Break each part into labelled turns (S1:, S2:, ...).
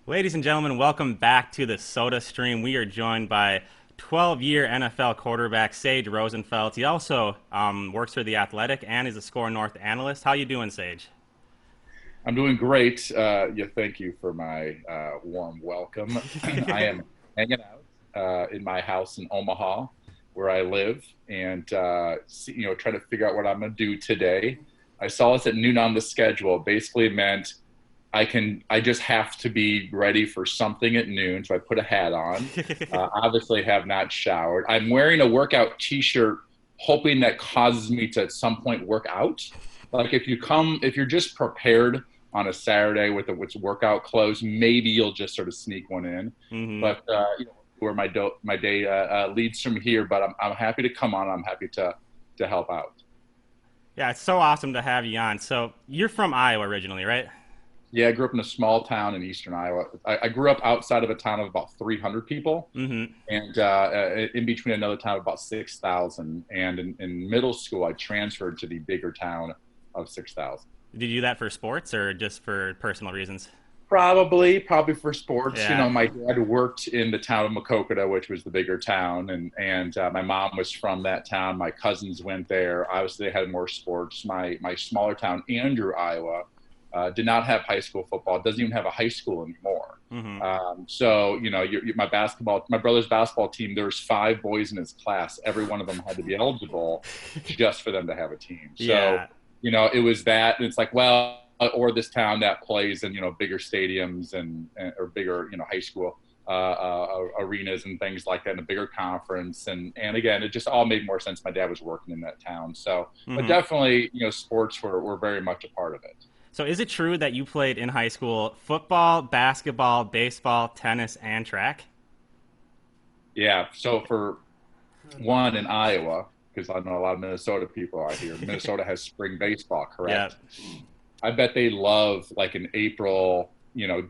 S1: Ladies and gentlemen, welcome back to the Sota stream. We are joined by 12-year NFL quarterback Sage Rosenfels. He also works for The Athletic and is a Score North analyst. How you doing, Sage?
S2: I'm doing great. Thank you for my warm welcome. I am hanging out in my house in Omaha, where I live, and trying to figure out what I'm going to do today. I saw this at noon on the schedule. Basically meant I just have to be ready for something at noon. So I put a hat on. Obviously, have not showered. I'm wearing a workout T-shirt, hoping that causes me to at some point work out. Like if you're just prepared on a Saturday with workout clothes, maybe you'll just sort of sneak one in.
S1: hmm
S2: But where my day leads from here. But I'm happy to come on. I'm happy to help out.
S1: Yeah, it's so awesome to have you on. So you're from Iowa originally, right?
S2: Yeah, I grew up in a small town in eastern Iowa. I grew up outside of a town of about 300 people,
S1: hmm
S2: and in between another town of about 6,000. And in middle school, I transferred to the bigger town of 6,000.
S1: Did you do that for sports or just for personal reasons?
S2: Probably for sports.
S1: Yeah.
S2: My dad worked in the town of Makokata, which was the bigger town, and my mom was from that town. My cousins went there. Obviously, they had more sports. My smaller town, Andrew, Iowa, did not have high school football. It doesn't even have a high school anymore.
S1: hmm
S2: My brother's basketball team. There's 5 boys in his class. Every one of them had to be eligible just for them to have a team. So,
S1: Yeah.
S2: it was that, and it's like, well, or this town that plays in bigger stadiums and or bigger high school arenas and things like that, in a bigger conference, and again, it just all made more sense. My dad was working in that town, so but
S1: hmm
S2: definitely sports were very much a part of it.
S1: So is it true that you played in high school football, basketball, baseball, tennis, and track?
S2: Yeah, so for one, in Iowa, because I know a lot of Minnesota people out here, Minnesota has spring baseball,
S1: Yeah.
S2: correct? I bet they love, like, in April,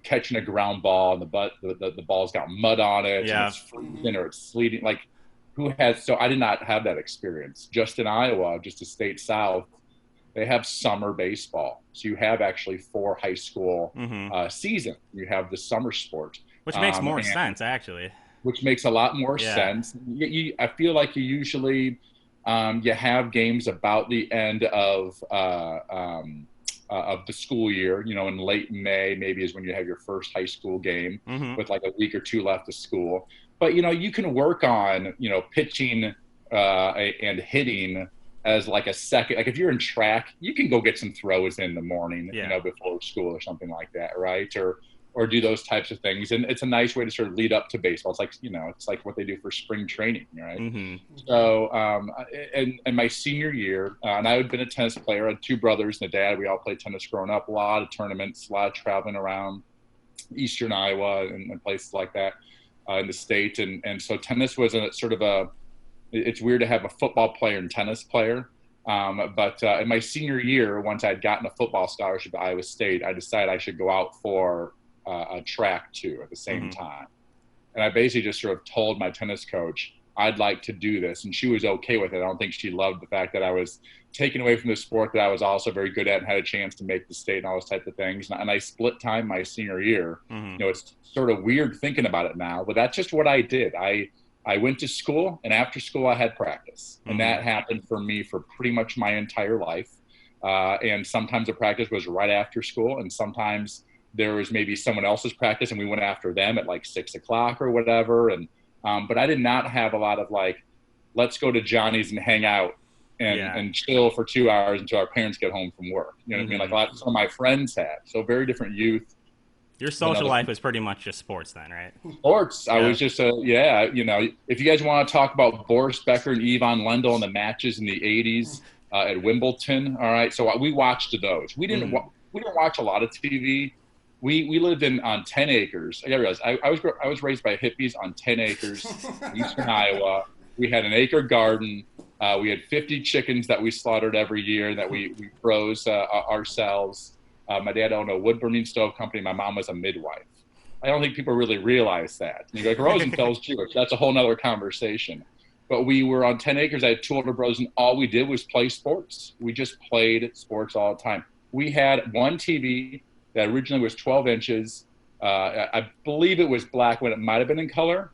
S2: catching a ground ball and the ball's got mud on it and
S1: Yeah.
S2: it's freezing or it's sleeting. Like, who has? So I did not have that experience. Just in Iowa, just a state south, they have summer baseball. So you have actually 4 high school
S1: hmm
S2: season. You have the summer sport,
S1: Which makes more
S2: and
S1: sense, actually.
S2: which makes a lot more
S1: Yeah.
S2: sense. I feel like you usually you have games about the end of the school year, in late May, maybe is when you have your first high school game
S1: hmm
S2: with like a week or two left of school. But, you can work on, pitching and hitting as like a second. Like if you're in track, you can go get some throws in the morning,
S1: Yeah.
S2: before school or something like that, right? Or do those types of things. And it's a nice way to sort of lead up to baseball. It's like, it's like what they do for spring training, right?
S1: hmm
S2: So, and my senior year, and I had been a tennis player. I had 2 brothers and a dad. We all played tennis growing up. A lot of tournaments, a lot of traveling around Eastern Iowa and places like that in the state. And so tennis was a sort of a. It's weird to have a football player and tennis player. But in my senior year, once I'd gotten a football scholarship at Iowa State, I decided I should go out for a track too at the same
S1: hmm
S2: time. And I basically just sort of told my tennis coach, I'd like to do this. And she was okay with it. I don't think she loved the fact that I was taken away from the sport that I was also very good at and had a chance to make the state and all those types of things. And I split time my senior year.
S1: hmm
S2: It's sort of weird thinking about it now, but that's just what I did. I went to school, and after school I had practice. And
S1: hmm
S2: that happened for me for pretty much my entire life. And sometimes the practice was right after school, and sometimes there was maybe someone else's practice and we went after them at like 6 o'clock or whatever. And but I did not have a lot of like, let's go to Johnny's and hang out
S1: Yeah.
S2: and chill for 2 hours until our parents get home from work. You know what I mean? Like
S1: hmm
S2: a lot, some of my friends had. So very different youth
S1: Your
S2: than
S1: social
S2: other
S1: life was pretty much just sports then, right?
S2: sports. I
S1: Yeah.
S2: was just if you guys want to talk about Boris Becker and Yvonne Lendl and the matches in the 80s at Wimbledon, all right. So we watched those.
S1: hmm
S2: We didn't watch a lot of TV. We lived on 10 acres. I realized I was raised by hippies on 10 acres in eastern Iowa. We had an acre garden. We had 50 chickens that we slaughtered every year that we froze ourselves. My dad owned a wood burning stove company. My mom was a midwife. I don't think people really realize that. And you go, like, Rosenfels Jewish. That's a whole nother conversation. But we were on 10 acres. I had 2 older brothers, and all we did was play sports. We just played sports all the time. We had one TV that originally was 12 inches, I believe it was black when it might have been in color.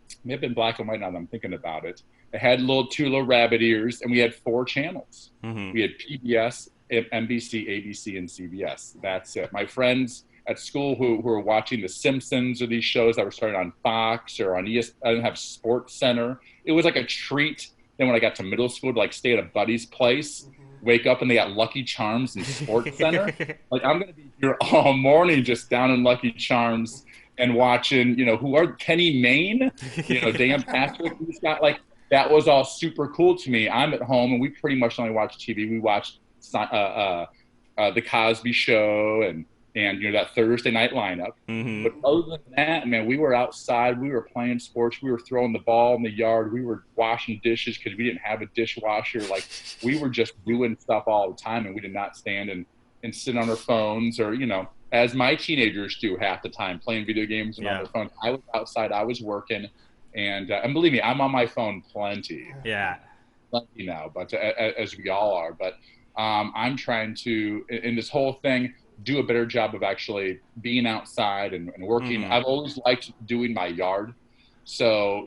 S2: It may have been black and white now that I'm thinking about it. It had two little rabbit ears, and we had 4 channels.
S1: Mm-hmm.
S2: We had PBS, NBC, ABC, and CBS. That's it. My friends at school who were watching The Simpsons or these shows that were starting on Fox or on ES, I didn't have Sports Center. It was like a treat. Then when I got to middle school to like stay at a buddy's place, wake up and they got Lucky Charms and Sports Center. Like I'm gonna be here all morning just down in Lucky Charms and watching, who are Kenny Mayne, Dan Patrick. He's got like that was all super cool to me. I'm at home and we pretty much only watch TV. We watched the Cosby Show and that Thursday night lineup.
S1: Mm-hmm.
S2: But other than that, man, we were outside, we were playing sports, we were throwing the ball in the yard, we were washing dishes because we didn't have a dishwasher. Like we were just doing stuff all the time, and we did not stand and sit on our phones or as my teenagers do half the time, playing video games and on their phones. I was outside, I was working, and believe me, I'm on my phone plenty.
S1: Yeah.
S2: Plenty now, but as we all are. But I'm trying to, in this whole thing, do a better job of actually being outside and working. Mm-hmm. I've always liked doing my yard. So,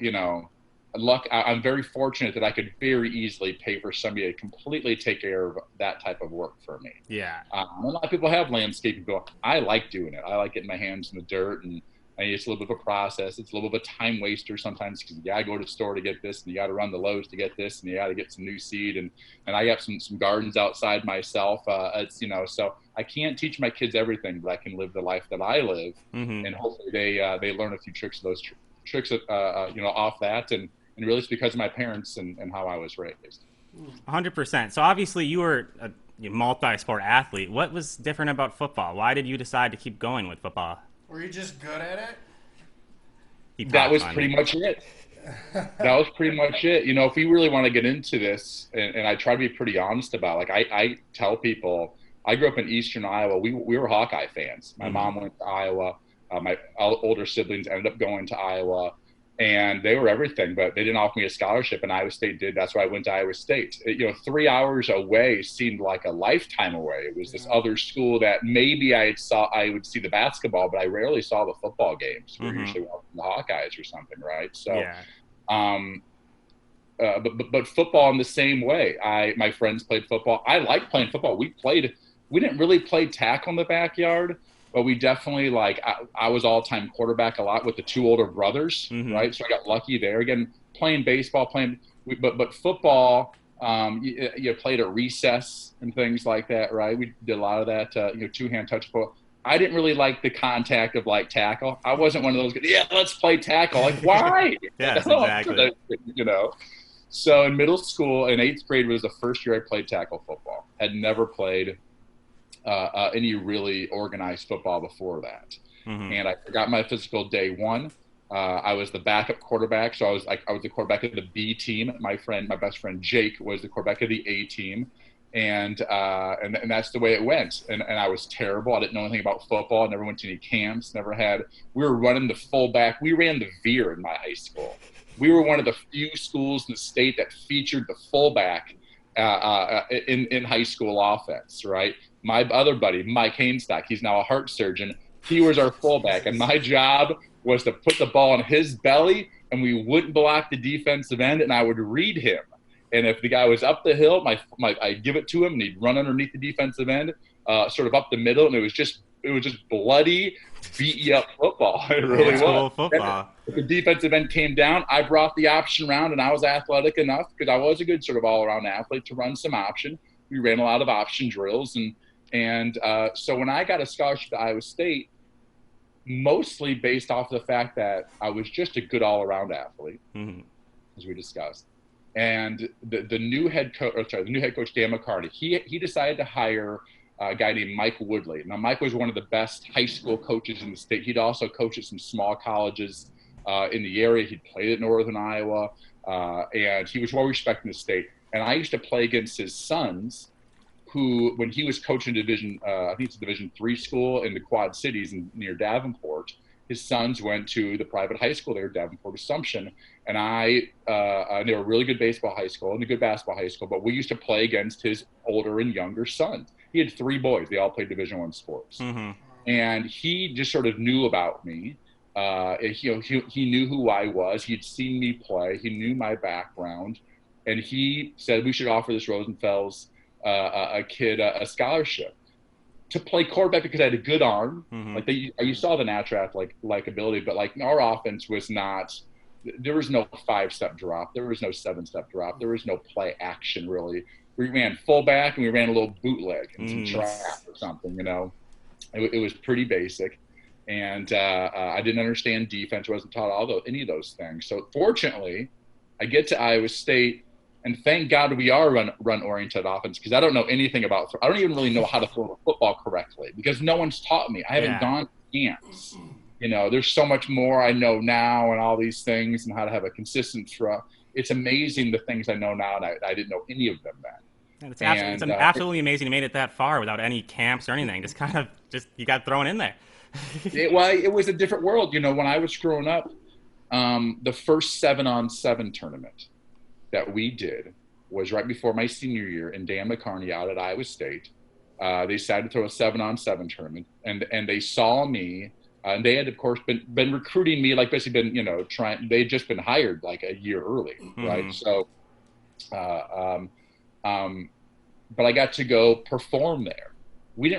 S2: I'm very fortunate that I could very easily pay for somebody to completely take care of that type of work for me.
S1: Yeah.
S2: A lot of people have landscaping people. I like doing it. I like getting my hands in the dirt, and it's a little bit of a process. It's a little bit of a time waster sometimes because you got to go to the store to get this, and you got to run the Lowe's to get this, and you got to get some new seed. And I have some gardens outside myself. So I can't teach my kids everything, but I can live the life that I live, mm-hmm. and hopefully they learn a few tricks of those tricks off that, and really it's because of my parents and how I was raised.
S1: 100%. So obviously you were a multi-sport athlete. What was different about football? Why did you decide to keep going with football?
S3: Were you just good at it?
S2: That was pretty much it. That was pretty much it. If we really want to get into this, and I try to be pretty honest about it, like I tell people, I grew up in Eastern Iowa. We were Hawkeye fans. My mm-hmm. mom went to Iowa. My older siblings ended up going to Iowa, and they were everything, but they didn't offer me a scholarship, and Iowa State did. That's why I went to Iowa State. 3 hours away seemed like a lifetime away. It was this other school that maybe I would see the basketball, but I rarely saw the football games. We were usually watching the Hawkeyes or something, right? So, but football in the same way. My friends played football. I liked playing football. We didn't really play tackle in the backyard, but we definitely I was all-time quarterback a lot with the 2 older brothers, mm-hmm. right? So I got lucky there. Again, playing baseball, but football, you played at recess and things like that, right? We did a lot of that, 2-hand touch ball. I didn't really like the contact of tackle. I wasn't one of those guys, let's play tackle. Like, why?
S1: Yes, exactly.
S2: So in middle school, in 8th grade was the first year I played tackle football. Had never played any really organized football before that. Mm-hmm. And I got my physical day 1. I was the backup quarterback. So I was the quarterback of the B team. My best friend Jake was the quarterback of the A team. And that's the way it went. And I was terrible. I didn't know anything about football. I never went to any camps, we were running the fullback. We ran the veer in my high school. We were one of the few schools in the state that featured the fullback in high school offense, right? My other buddy, Mike Hainstock, he's now a heart surgeon. He was our fullback, and my job was to put the ball on his belly, and we wouldn't block the defensive end, and I would read him. And if the guy was up the hill, I'd give it to him, and he'd run underneath the defensive end, sort of up the middle, and it was just bloody, beat you up football. It really was.
S1: Cool football.
S2: If the defensive end came down, I brought the option round, and I was athletic enough because I was a good sort of all-around athlete to run some option. We ran a lot of option drills, and so when I got a scholarship to Iowa State, mostly based off of the fact that I was just a good all-around athlete, mm-hmm. as we discussed. And the new head coach, Dan McCarty, he decided to hire a guy named Mike Woodley. Now, Mike was one of the best high school coaches in the state. He'd also coached at some small colleges in the area. He'd played at Northern Iowa, and he was well respected in the state. And I used to play against his sons, who, when he was coaching I think it's a Division III school in the Quad Cities near Davenport, his sons went to the private high school there, Davenport Assumption, and they were a really good baseball high school and a good basketball high school, but we used to play against his older and younger sons. He had 3 boys. They all played Division I sports. Mm-hmm. And he just sort of knew about me. He knew who I was. He'd seen me play. He knew my background, and he said we should offer this Rosenfels a kid a scholarship to play quarterback because I had a good arm. Like you saw the natural athletic ability, but like our offense was not. There was no 5-step drop. There was no 7-step drop. There was no play action really. We ran fullback and we ran a little bootleg and some trap or something. It was pretty basic. And I didn't understand defense. Wasn't taught any of those things. So fortunately, I get to Iowa State, and thank God we are run-oriented offense because I don't know anything about. I don't even really know how to throw the football correctly because no one's taught me. I haven't gone to camps. There's so much more I know now and all these things and how to have a consistent throw. It's amazing the things I know now, and I didn't know any of them then.
S1: It's absolutely amazing you made it that far without any camps or anything. Just you got thrown in there.
S2: It was a different world. When I was growing up, the first 7-on-7 tournament that we did was right before my senior year, and Dan McCarney out at Iowa State. They decided to throw a 7-on-7 tournament, and they saw me, and they had, of course, been recruiting me, like basically been, trying. They'd just been hired like a year early, right? So, but I got to go perform there. We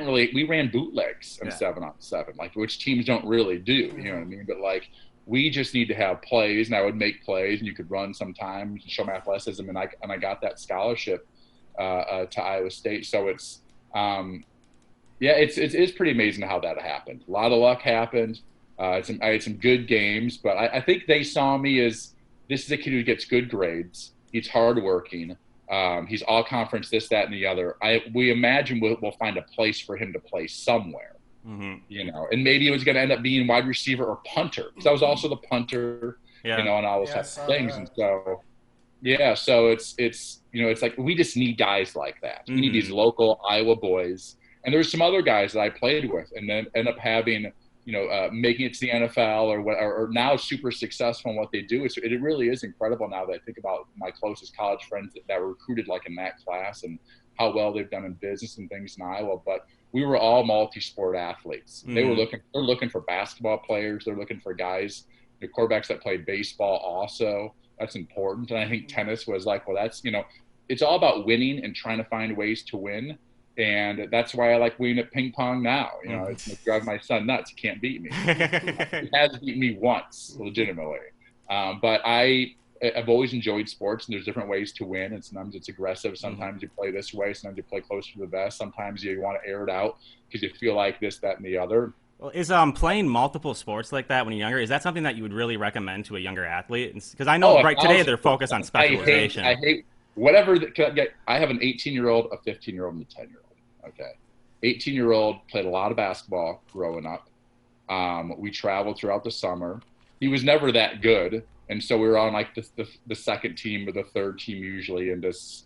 S2: ran bootlegs in 7-on-7, like which teams don't really do, you know what I mean? But like, we just need to have plays, and I would make plays, and you could run sometimes and show my athleticism, and I got that scholarship to Iowa State. So it's pretty amazing how that happened. A lot of luck happened. I had some good games, but I think they saw me as this is a kid who gets good grades. He's hardworking. He's all conference, this, that, and the other. We imagine we'll find a place for him to play somewhere, and maybe it was going to end up being wide receiver or punter because I was also the punter, and all those types of things. And so, so it's like we just need guys like that. We need these local Iowa boys. And there's some other guys that I played with and then end up having, making it to the NFL or now super successful in what they do. It really is incredible now that I think about my closest college friends that were recruited like in that class and how well they've done in business and things in Iowa. But we were all multi-sport athletes. They're looking for basketball players. They're looking for guys, quarterbacks that played baseball also. That's important. And I think tennis was like, well, that's, it's all about winning and trying to find ways to win. And that's why I like winning at ping pong now. It's driving my son nuts. He can't beat me. He has beat me once, legitimately. But I've always enjoyed sports, and there's different ways to win. And sometimes it's aggressive. Sometimes you play this way. Sometimes you play closer to the vest. Sometimes you want to air it out because you feel like this, that, and the other.
S1: Well, is playing multiple sports like that when you're younger, is that something that you would really recommend to a younger athlete? Because I know today they're focused on specialization.
S2: I hate whatever. I have an 18-year-old, a 15-year-old, and a 10-year-old. Okay. 18-year-old played a lot of basketball growing up. We traveled throughout the summer. He was never that good. And so we were on like the second team or the third team usually in these,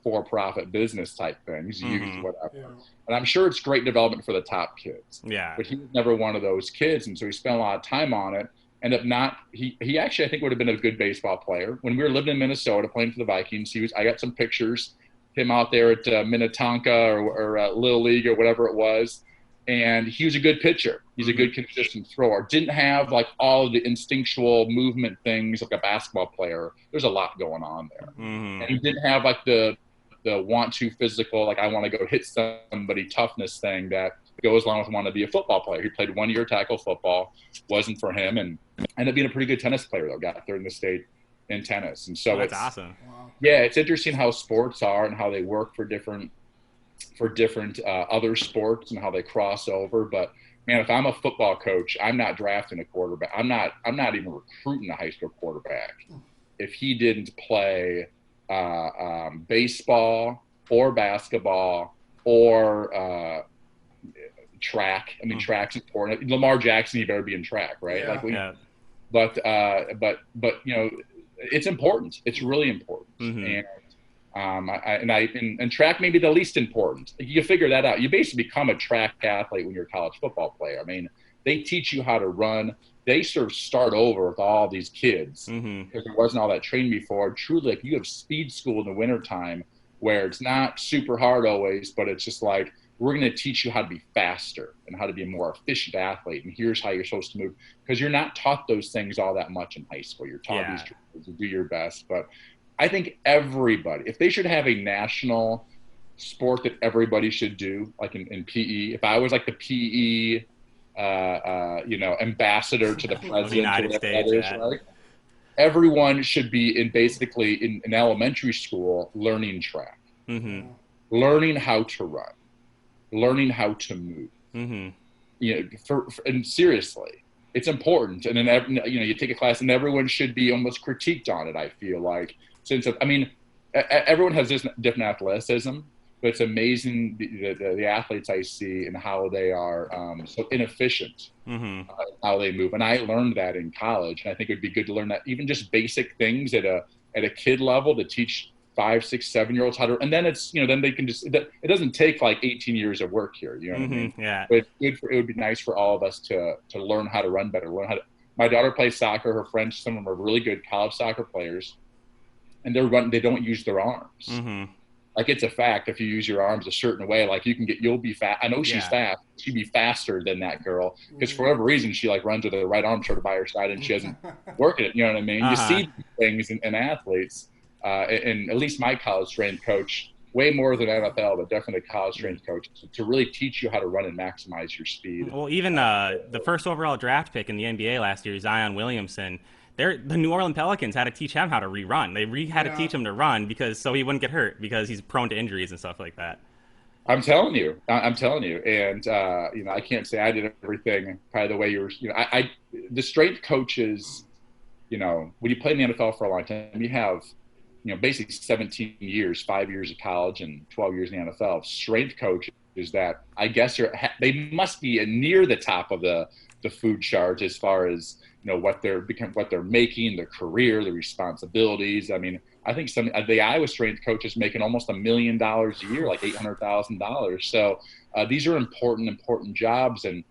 S2: for-profit business type things, youth, whatever. Yeah. And I'm sure it's great development for the top kids. Yeah. But he was never one of those kids. And so he spent a lot of time on it. He actually, I think, would have been a good baseball player. When we were living in Minnesota playing for the Vikings, I got some pictures him out there at Minnetonka or Little League or whatever it was. And he was a good pitcher. He's a good consistent thrower. Didn't have like all of the instinctual movement things like a basketball player. There's a lot going on there. And he didn't have like the want to physical, like I want to go hit somebody toughness thing that goes along with want to be a football player. He played 1 year tackle football, wasn't for him, and ended up being a pretty good tennis player though. Got third in the state in tennis. And so
S1: that's awesome.
S3: Wow.
S2: Yeah, it's interesting how sports are and how they work for different other sports and how they cross over. But man, if I'm a football coach, I'm not drafting a quarterback. I'm not even recruiting a high school quarterback if he didn't play baseball or basketball or track. I mean, track's important. Lamar Jackson, he better be in track, right?
S3: Yeah.
S2: But it's important. It's really important. And track may be the least important. You figure that out. You basically become a track athlete when you're a college football player. I mean, they teach you how to run. They sort of start over with all these kids because there wasn't all that training before. Truly, like you have speed school in the wintertime where it's not super hard always, but it's just like we're going to teach you how to be faster and how to be a more efficient athlete. And here's how you're supposed to move. Because you're not taught those things all that much in high school. You're taught these drills to do your best. But I think everybody, if they should have a national sport that everybody should do, like in PE, if I was like the PE, ambassador to the president,
S1: United States,
S2: right? Everyone should be basically in elementary school learning track, learning how to run, learning how to move. And seriously, it's important. And then you take a class, and everyone should be almost critiqued on it. I feel like everyone has different athleticism. But it's amazing the athletes I see and how they are so inefficient, how they move. And I learned that in college, and I think it would be good to learn that even just basic things at a kid level to teach 5, 6, 7-year-olds how to. And then it's then they can just. It doesn't take like 18 years of work here. You know what I mean?
S1: Yeah.
S2: But it would be nice for all of us to learn how to run better. My daughter plays soccer. Her friends, some of them are really good college soccer players, and they don't use their arms. Like, it's a fact, if you use your arms a certain way, like you'll be fast. I know she's fast. She'd be faster than that girl because for whatever reason, she like runs with her right arm sort of by her side and she doesn't work it. You know what I mean? You see things in athletes, and at least my college strength coach, way more than NFL, but definitely college strength coach, to really teach you how to run and maximize your speed.
S1: Well, even the first overall draft pick in the NBA last year, Zion Williamson, the New Orleans Pelicans had to teach him how to rerun. They had to teach him to run so he wouldn't get hurt because he's prone to injuries and stuff like that.
S2: I'm telling you. And, I can't say I did everything probably the way you were, the strength coaches, when you play in the NFL for a long time, you have, basically 17 years, 5 years of college and 12 years in the NFL. Strength coaches that I guess they must be near the top of the food chart as far as, what they're making, their career, their responsibilities. I mean, I think some of the Iowa strength coaches making almost $1 million a year, like $800,000. So these are important jobs, and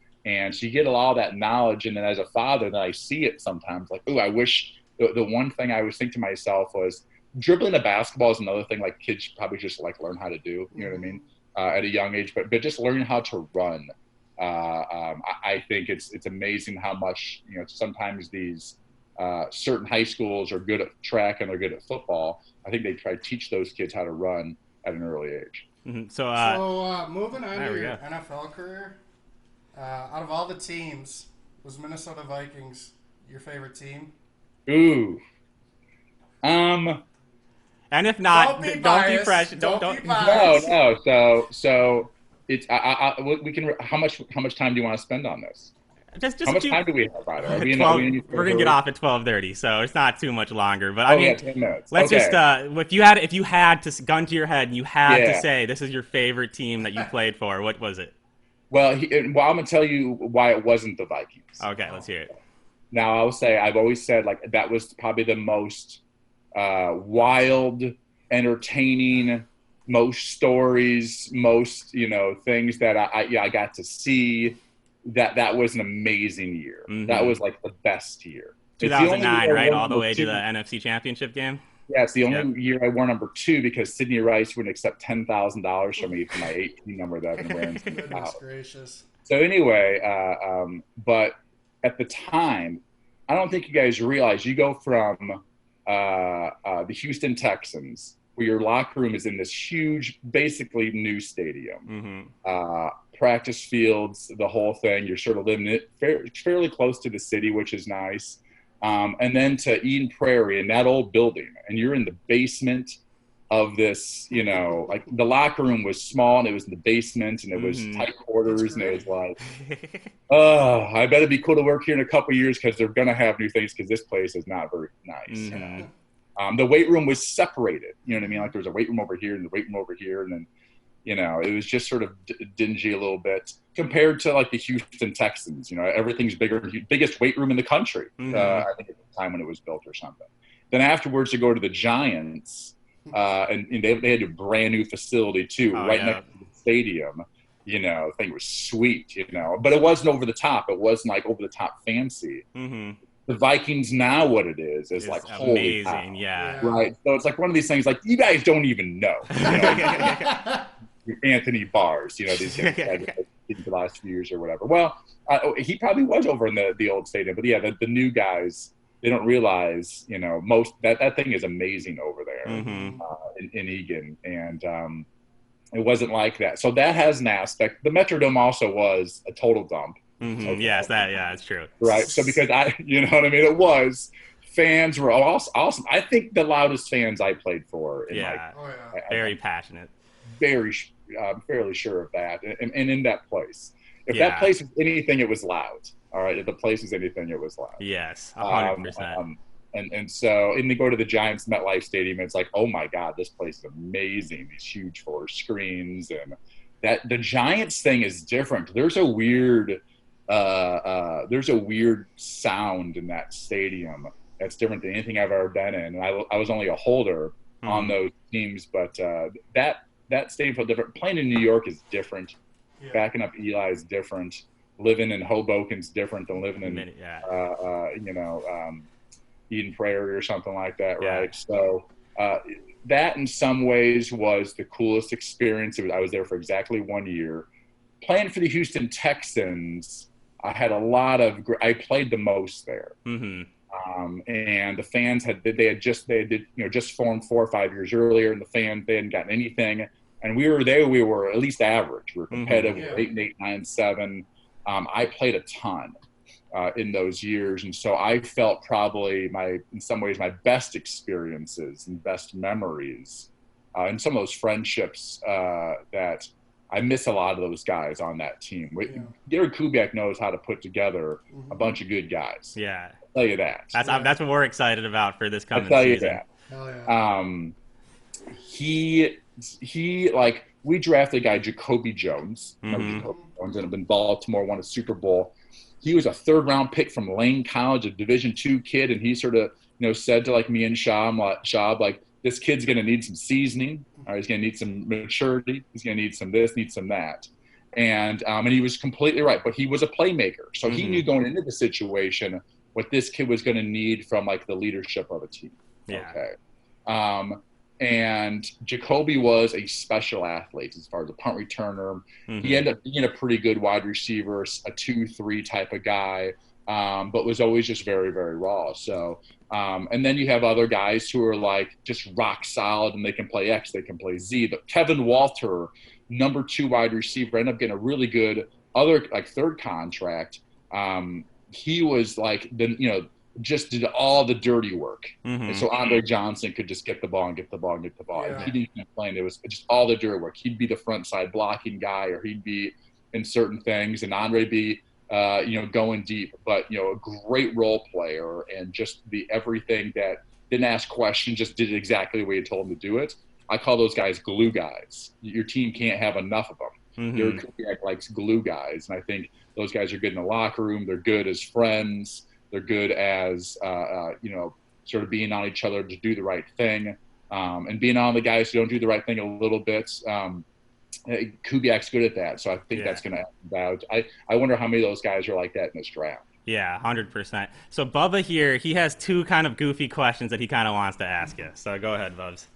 S2: so you get a lot of that knowledge. And then as a father, then I see it sometimes like, I wish the one thing I always think to myself was dribbling a basketball is another thing like kids probably just like learn how to do. You know what I mean? At a young age, but just learning how to run. I think it's amazing how much sometimes these certain high schools are good at track and they're good at football. I think they try to teach those kids how to run at an early age.
S3: So moving on to your NFL career, out of all the teams, was Minnesota Vikings your favorite team?
S2: Ooh,
S1: and if not, don't be fresh. Don't be biased.
S2: No. So it's we can. How much time do you want to spend on this?
S1: Just
S2: how much time do we have, by the way?
S1: We're gonna get off at 12:30, so it's not too much longer. But I mean,
S2: 10 minutes.
S1: Let's just if you had to gun to your head and you had to say this is your favorite team that you played for, what was it?
S2: Well, I'm gonna tell you why it wasn't the Vikings.
S1: Okay, let's hear it.
S2: Now I will say I've always said like that was probably the most wild, entertaining, most stories, most things that I got to see. That was an amazing year. That was like the best year.
S1: 2009, right? All the way to the NFC Championship game.
S2: Yeah, it's the only year I wore number 2 because Sidney Rice wouldn't accept $10,000 from me for my 18 number that I've been wearing.
S3: Goodness gracious.
S2: So anyway, but at the time, I don't think you guys realize you go from the Houston Texans, where your locker room is in this huge, basically new stadium, practice fields, the whole thing. You're sort of living it fairly close to the city, which is nice. And then to Eden Prairie in that old building, and you're in the basement of this, like the locker room was small and it was in the basement and it was tight quarters and it was like, I bet it'd be cool to work here in a couple of years because they're going to have new things because this place is not very nice. The weight room was separated, you know what I mean? Like there was a weight room over here and the weight room over here. And then, it was just sort of dingy a little bit compared to like the Houston Texans, everything's bigger, biggest weight room in the country. I think at the time when it was built or something. Then afterwards to go to the Giants, and they had a brand new facility too, next to the stadium. The thing was sweet, but it wasn't over the top. It wasn't like over the top fancy. The Vikings now, what it is like holy
S1: amazing,
S2: cow. Right. So it's like one of these things like you guys don't even know. Anthony Bars, these guys in the last few years or whatever. Well, he probably was over in the old stadium, but yeah, the new guys, they don't realize, most that thing is amazing over there in Egan, and it wasn't like that. So that has an aspect. The Metrodome also was a total dump.
S1: Okay. Yes, it's true.
S2: Right. So because you know what I mean, it was. Fans were awesome. I think the loudest fans I played for.
S1: Very passionate.
S2: I'm fairly sure of that. And in that place, if that place was anything, it was loud. All right. If the place was anything, it was loud.
S1: Yes, 100%.
S2: And so, they go to the Giants MetLife Stadium, and it's like, oh my God, this place is amazing. These huge 4 screens, and that the Giants thing is different. There's a weird sound in that stadium that's different than anything I've ever been in. And I was only a holder on those teams, but that stadium felt different. Playing in New York is different. Yeah. Backing up Eli is different. Living in Hoboken's different than living in Eden Prairie or something like that, right? So that in some ways was the coolest experience. I was there for exactly 1 year. Playing for the Houston Texans, I played the most there. And the fans had just formed 4 or 5 years earlier, and they hadn't gotten anything. And we were at least average. We were competitive. We were 8, 9, 7. I played a ton in those years, and so I felt probably in some ways my best experiences and best memories, and some of those friendships that I miss a lot of those guys on that team. Gary Kubiak knows how to put together a bunch of good guys.
S1: Yeah,
S2: I'll tell you that.
S1: That's what we're excited about for this coming season.
S2: I'll tell you that. He we drafted a guy, Jacoby Jones. Jacoby Jones ended up in Baltimore, won a Super Bowl. He was a 3rd-round pick from Lane College, a Division II kid, and he sort of, said to me and Shab, this kid's going to need some seasoning. Or he's going to need some maturity. He's going to need some this, need some that. And he was completely right. But he was a playmaker. So he knew going into the situation what this kid was going to need from, the leadership of a team.
S1: Yeah.
S2: Okay. And Jacoby was a special athlete as far as a punt returner. He ended up being a pretty good wide receiver, a 2-3 type of guy, but was always just very, very raw. So, and then you have other guys who are just rock solid, and they can play X, they can play Z. But Kevin Walter, number 2 wide receiver, ended up getting a really good other 3rd contract. He was just did all the dirty work. And so Andre Johnson could just get the ball. Yeah. He didn't complain. It was just all the dirty work. He'd be the front side blocking guy, or he'd be in certain things, and Andre be going deep, but a great role player, and just everything that didn't ask questions, just did exactly the way you told him to do it. I call those guys glue guys. Your team can't have enough of them. Kubiak likes glue guys, and I think those guys are good in the locker room. They're good as friends. They're good as, sort of being on each other to do the right thing, and being on the guys who don't do the right thing a little bit. Kubiak's good at that, so I think that's going to help out. I wonder how many of those guys are like that in this draft.
S1: Yeah, 100%. So Bubba here, he has 2 kind of goofy questions that he kind of wants to ask you. So go ahead, Bubs.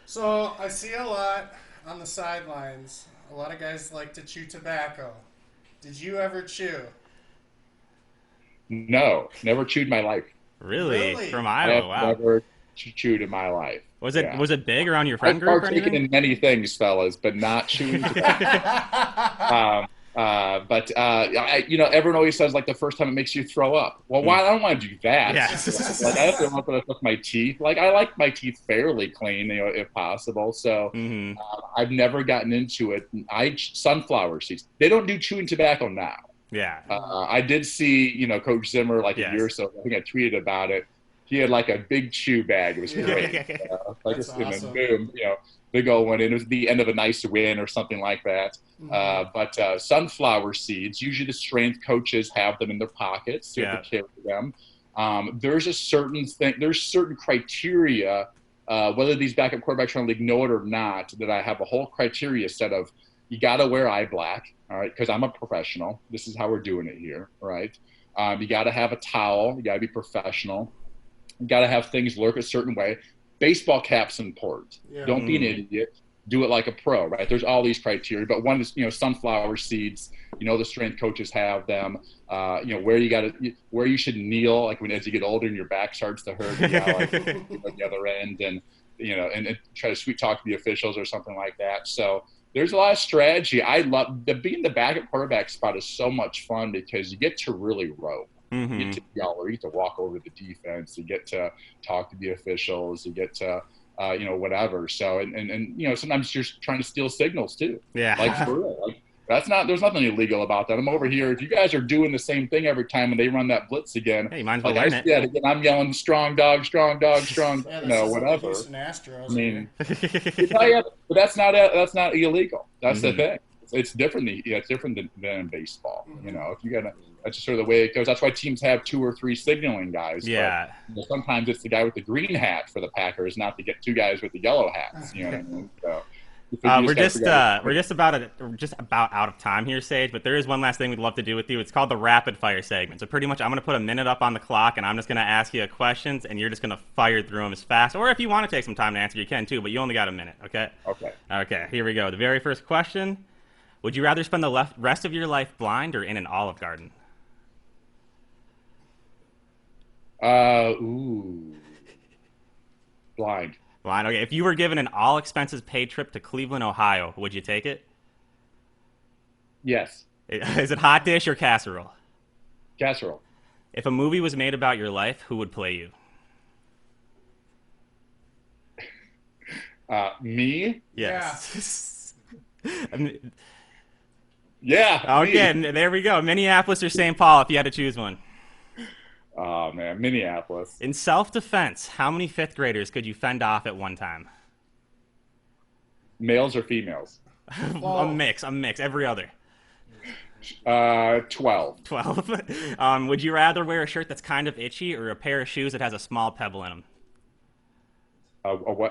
S3: So I see a lot on the sidelines. A lot of guys like to chew tobacco. Did you ever chew?
S2: No, never chewed in my life.
S1: Really? From Iowa? Wow.
S2: Never chewed in my life.
S1: Was it big around your friend group or anything?
S2: I've partaken in many things, fellas, but not chewing tobacco. Everyone always says the first time it makes you throw up. Well, why? I don't want to do that.
S1: Yeah.
S2: I don't want to with my teeth. I like my teeth fairly clean, if possible. So I've never gotten into it. Sunflower seeds. They don't do chewing tobacco now.
S1: Yeah.
S2: I did see, Coach Zimmer a year or so. I think I tweeted about it. He had a big chew bag. It was great.
S3: That's awesome.
S2: And then boom, big old one. It was the end of a nice win or something like that. But sunflower seeds, usually the strength coaches have them in their pockets to carry them. There's a certain thing. There's certain criteria, whether these backup quarterbacks are know it or not, that I have a whole criteria set of. You got to wear eye black, all right, because I'm a professional. This is how we're doing it here, right? You got to have a towel. You got to be professional. You got to have things look a certain way. Baseball cap's important. Yeah. Don't be an idiot. do it like a pro, right? There's all these criteria, but one is, sunflower seeds, the strength coaches have them, where you should kneel, like as you get older and your back starts to hurt, at the other end, and, and try to sweet talk to the officials or something like that. So there's a lot of strategy. I love being the backup quarterback spot is so much fun because you get to really rope. You get to yell, or you get to walk over to the defense. You get to talk to the officials. You get to whatever. So, and sometimes you're trying to steal signals too.
S1: Yeah.
S2: Like for real. Like there's nothing illegal about that. I'm over here. If you guys are doing the same thing every time when they run that blitz again,
S1: hey, you might as well learn it.
S2: Again, I'm yelling strong dog, strong dog, strong, whatever.
S3: Astros,
S2: I mean, but that's not illegal. That's the thing. It's different. It's different than in baseball. If you that's just sort of the way it goes. That's why teams have 2 or 3 signaling guys.
S1: Yeah.
S2: But, sometimes it's the guy with the green hat for the Packers, not to get 2 guys with the yellow hats. You know what I mean? So,
S1: we're just about out of time here, Sage. But there is one last thing we'd love to do with you. It's called the rapid fire segment. So pretty much, I'm going to put a minute up on the clock, and I'm just going to ask you questions, and you're just going to fire through them as fast. Or if you want to take some time to answer, you can too. But you only got a minute. Okay.
S2: Okay.
S1: Okay. Here we go. The very first question: would you rather spend the rest of your life blind or in an Olive Garden?
S2: Blind.
S1: Blind. Okay. If you were given an all expenses paid trip to Cleveland, Ohio, would you take it?
S2: Yes.
S1: Is it hot dish or casserole?
S2: Casserole.
S1: If a movie was made about your life, who would play you?
S2: Me?
S1: Yes.
S2: Yeah.
S1: Okay,
S2: me.
S1: there we go. Minneapolis or St. Paul, if you had to choose one.
S2: Oh, man. Minneapolis.
S1: In self-defense, how many 5th graders could you fend off at one time?
S2: Males or females?
S1: A mix. Every other.
S2: 12.
S1: 12. Would you rather wear a shirt that's kind of itchy or a pair of shoes that has a small pebble in them?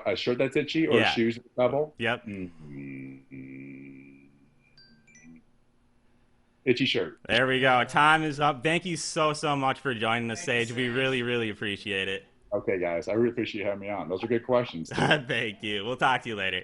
S2: A shirt that's itchy or shoes with a pebble?
S1: Yep.
S2: Itchy shirt.
S1: There we go. Time is up. Thank you so much for joining us, Sage. We really appreciate it.
S2: Okay, guys. I really appreciate you having me on. Those are good questions.
S1: Thank you. We'll talk to you later.